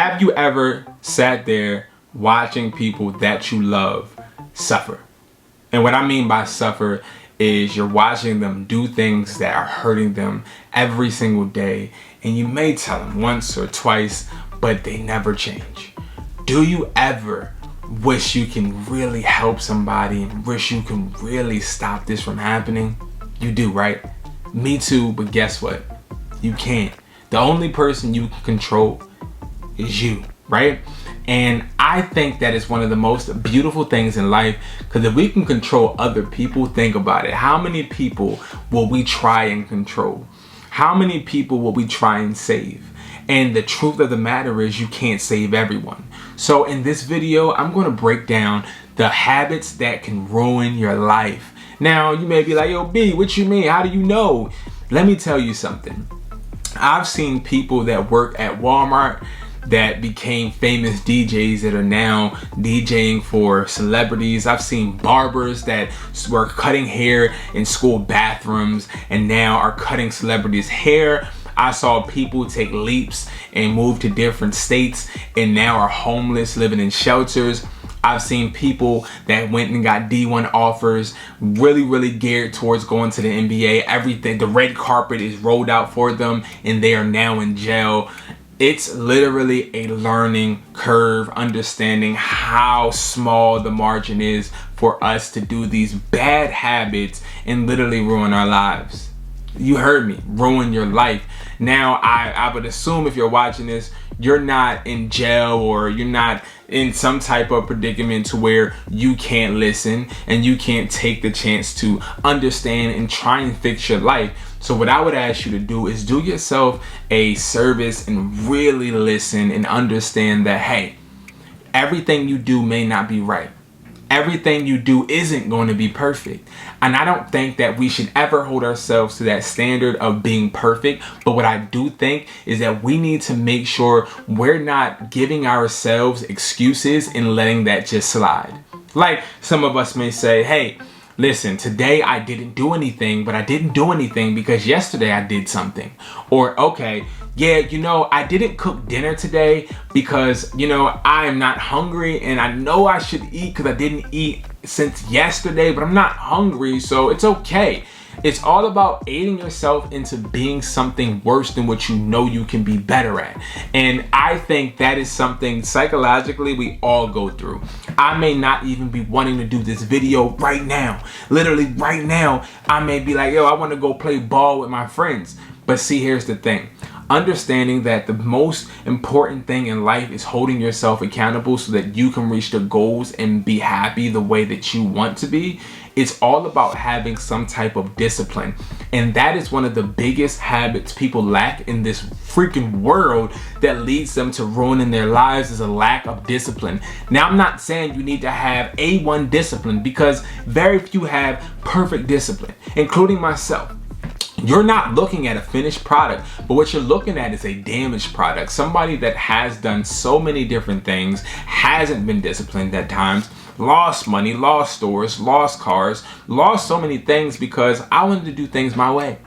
Have you ever sat there watching people that you love suffer? And what I mean by suffer is you're watching them do things that are hurting them every single day, and you may tell them once or twice, but they never change. Do you ever wish you can really help somebody and wish you can really stop this from happening? You do, right? Me too, but guess what? You can't. The only person you can control is you, right? And I think that is one of the most beautiful things in life, because if we can control other people, think about it. How many people will we try and control? How many people will we try and save? And the truth of the matter is you can't save everyone. So in this video, I'm going to break down the habits that can ruin your life. Now, you may be like, yo, B, what you mean? How do you know? Let me tell you something. I've seen people that work at Walmart that became famous DJs that are now DJing for celebrities. I've seen barbers that were cutting hair in school bathrooms and now are cutting celebrities' hair. I saw people take leaps and move to different states and now are homeless, living in shelters. I've seen people that went and got D1 offers, really geared towards going to the NBA. Everything, the red carpet is rolled out for them and they are now in jail. It's literally a learning curve, understanding how small the margin is for us to do these bad habits and literally ruin our lives. You heard me, ruin your life. Now, I would assume if you're watching this, you're not in jail or you're not in some type of predicament to where you can't listen and you can't take the chance to understand and try and fix your life. So what I would ask you to do is do yourself a service and really listen and understand that, hey, everything you do may not be right. Everything you do isn't going to be perfect. And I don't think that we should ever hold ourselves to that standard of being perfect. But what I do think is that we need to make sure we're not giving ourselves excuses and letting that just slide. Like some of us may say, hey, listen, today I didn't do anything, but I didn't do anything because yesterday I did something. Or, okay, yeah, you know, I didn't cook dinner today because, you know, I am not hungry and I know I should eat because I didn't eat since yesterday, but I'm not hungry, so it's okay. It's all about aiding yourself into being something worse than what you know you can be better at. And I think that is something psychologically we all go through. I may not even be wanting to do this video right now. Literally right now, I may be like, yo, I want to go play ball with my friends. But see, here's the thing. Understanding that the most important thing in life is holding yourself accountable so that you can reach the goals and be happy the way that you want to be. It's all about having some type of discipline. And that is one of the biggest habits people lack in this freaking world that leads them to ruining their lives, is a lack of discipline. Now, I'm not saying you need to have A1 discipline, because very few have perfect discipline, including myself. You're not looking at a finished product, but what you're looking at is a damaged product. Somebody that has done so many different things, hasn't been disciplined at times, lost money, lost stores, lost cars, lost so many things because I wanted to do things my way.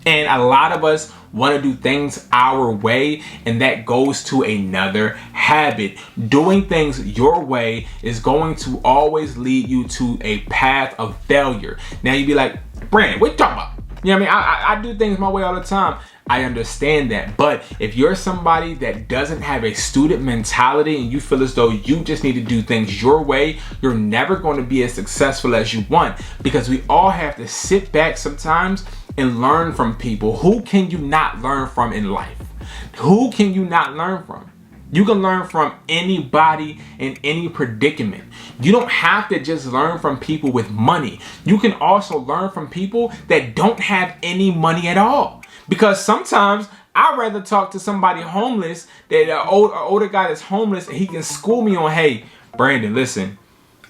And a lot of us want to do things our way, and that goes to another habit. Doing things your way is going to always lead you to a path of failure. Now you'd be like, Brandon, what you talking about? You know what I mean? I do things my way all the time. I understand that. But if you're somebody that doesn't have a student mentality and you feel as though you just need to do things your way, you're never going to be as successful as you want, because we all have to sit back sometimes and learn from people. Who can you not learn from in life? Who can you not learn from? You can learn from anybody in any predicament. You don't have to just learn from people with money. You can also learn from people that don't have any money at all. Because sometimes I'd rather talk to somebody homeless, that an older guy that's homeless, and he can school me on, hey, Brandon, listen,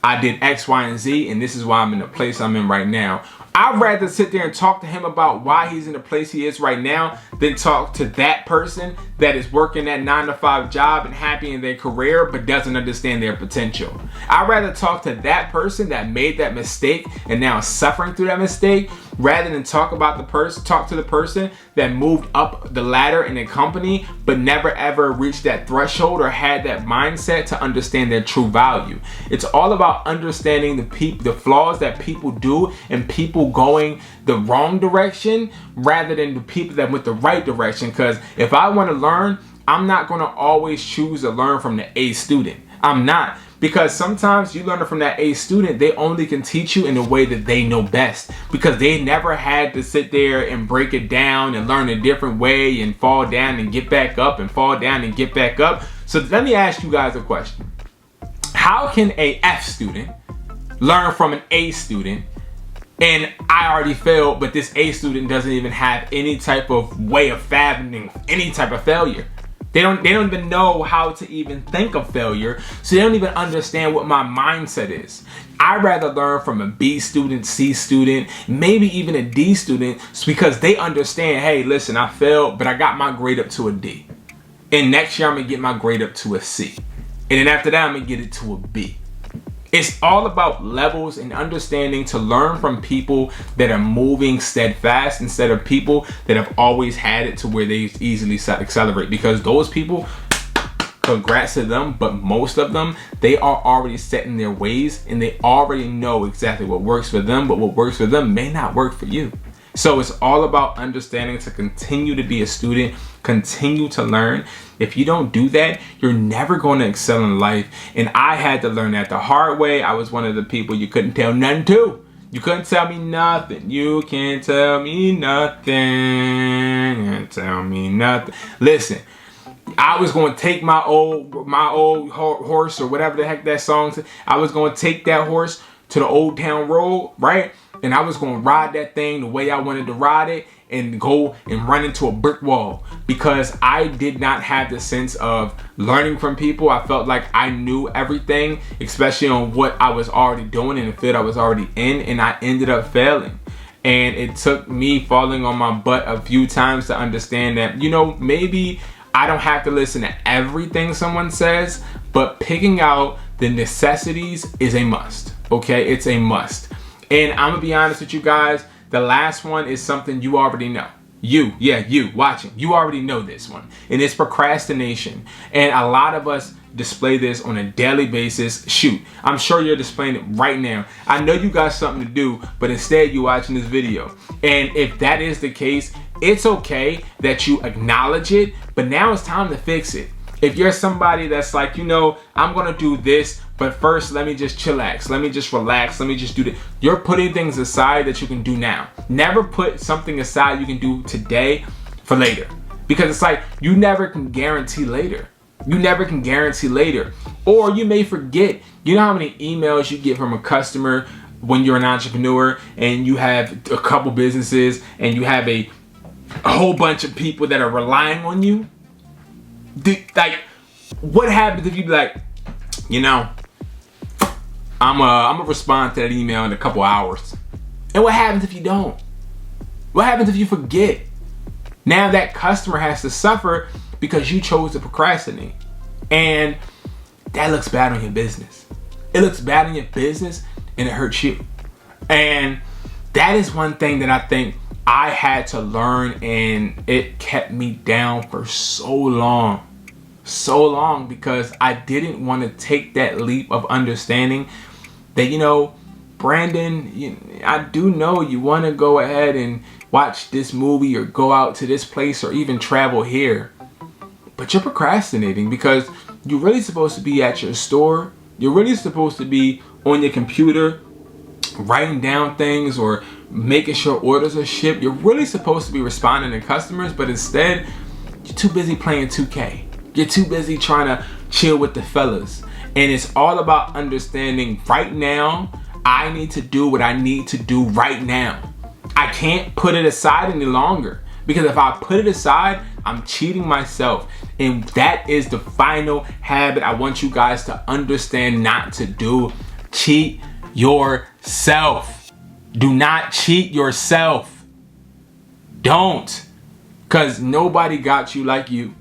I did X, Y, and Z, and this is why I'm in the place I'm in right now. I'd rather sit there and talk to him about why he's in the place he is right now than talk to that person that is working that 9-to-5 job and happy in their career but doesn't understand their potential. I'd rather talk to that person that made that mistake and now is suffering through that mistake rather than talk to the person that moved up the ladder in a company but never ever reached that threshold or had that mindset to understand their true value. It's all about understanding the flaws that people do and people going the wrong direction rather than the people that went the right direction. Because if I want to learn, I'm not going to always choose to learn from the A student. I'm not. Because sometimes you learn from that A student, they only can teach you in the way that they know best, because they never had to sit there and break it down and learn a different way and fall down and get back up and fall down and get back up. So let me ask you guys a question. How can a F student learn from an A student, and I already failed, but this A student doesn't even have any type of way of fathoming any type of failure? They don't even know how to even think of failure, so they don't even understand what my mindset is. I'd rather learn from a B student, C student, maybe even a D student, because they understand, hey, listen, I failed, but I got my grade up to a D. And next year, I'm going to get my grade up to a C. And then after that, I'm going to get it to a B. It's all about levels and understanding to learn from people that are moving steadfast instead of people that have always had it to where they easily accelerate. Because those people, congrats to them, but most of them, they are already set in their ways and they already know exactly what works for them, but what works for them may not work for you. So it's all about understanding to continue to be a student, continue to learn. If you don't do that, you're never going to excel in life. And I had to learn that the hard way. I was one of the people you couldn't tell nothing to. You couldn't tell me nothing. You can't tell me nothing. You can't tell me nothing. Listen, I was going to take my old horse, or whatever the heck that song said. I was going to take that horse to the Old Town Road, right? And I was going to ride that thing the way I wanted to ride it and go and run into a brick wall, because I did not have the sense of learning from people. I felt like I knew everything, especially on what I was already doing in the field I was already in, and I ended up failing. And it took me falling on my butt a few times to understand that, you know, maybe I don't have to listen to everything someone says, but picking out the necessities is a must. Okay, it's a must. And I'm gonna be honest with you guys, the last one is something you already know. You watching, you already know this one. And it's procrastination. And a lot of us display this on a daily basis. Shoot, I'm sure you're displaying it right now. I know you got something to do, but instead you're watching this video. And if that is the case, it's okay that you acknowledge it, but now it's time to fix it. If you're somebody that's like, you know, I'm gonna do this, but first let me just chillax, let me just relax, let me just do this. You're putting things aside that you can do now. Never put something aside you can do today for later. Because it's like, you never can guarantee later. You never can guarantee later. Or you may forget. You know how many emails you get from a customer when you're an entrepreneur and you have a couple businesses and you have a whole bunch of people that are relying on you? Like, what happens if you be like, you know, I'm gonna respond to that email in a couple hours? And what happens if you don't? What happens if you forget? Now that customer has to suffer because you chose to procrastinate. And that looks bad on your business. It looks bad on your business and it hurts you. And that is one thing that I think I had to learn, and it kept me down for so long, because I didn't want to take that leap of understanding that, you know, Brandon, I do know you want to go ahead and watch this movie or go out to this place or even travel here, but you're procrastinating because you're really supposed to be at your store. You're really supposed to be on your computer writing down things or making sure orders are shipped. You're really supposed to be responding to customers, but instead you're too busy playing 2K. You're too busy trying to chill with the fellas. And it's all about understanding right now, I need to do what I need to do right now. I can't put it aside any longer, because if I put it aside, I'm cheating myself. And that is the final habit I want you guys to understand not to do. Cheat yourself. Do not cheat yourself. Don't. Because nobody got you like you.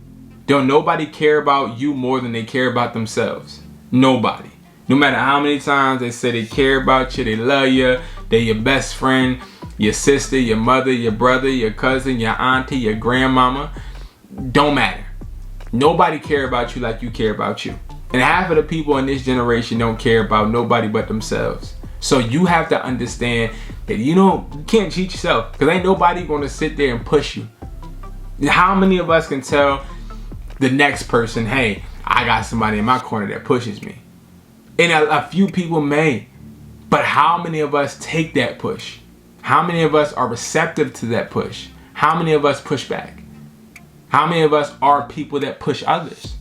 Don't nobody care about you more than they care about themselves. Nobody. No matter how many times they say they care about you, they love you, they're your best friend, your sister, your mother, your brother, your cousin, your auntie, your grandmama. Don't matter. Nobody care about you like you care about you. And half of the people in this generation don't care about nobody but themselves. So you have to understand that you can't cheat yourself, because ain't nobody going to sit there and push you. How many of us can tell the next person, hey, I got somebody in my corner that pushes me? And a few people may, but how many of us take that push? How many of us are receptive to that push? How many of us push back? How many of us are people that push others?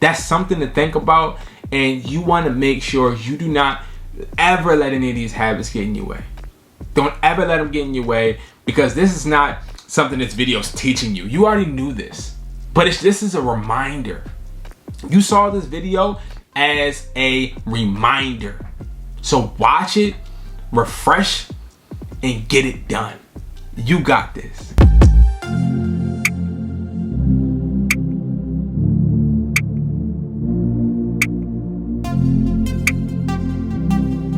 That's something to think about, and you want to make sure you do not ever let any of these habits get in your way. Don't ever let them get in your way, because this is not something this video is teaching you. You already knew this, but this is a reminder. You saw this video as a reminder. So watch it, refresh, and get it done. You got this.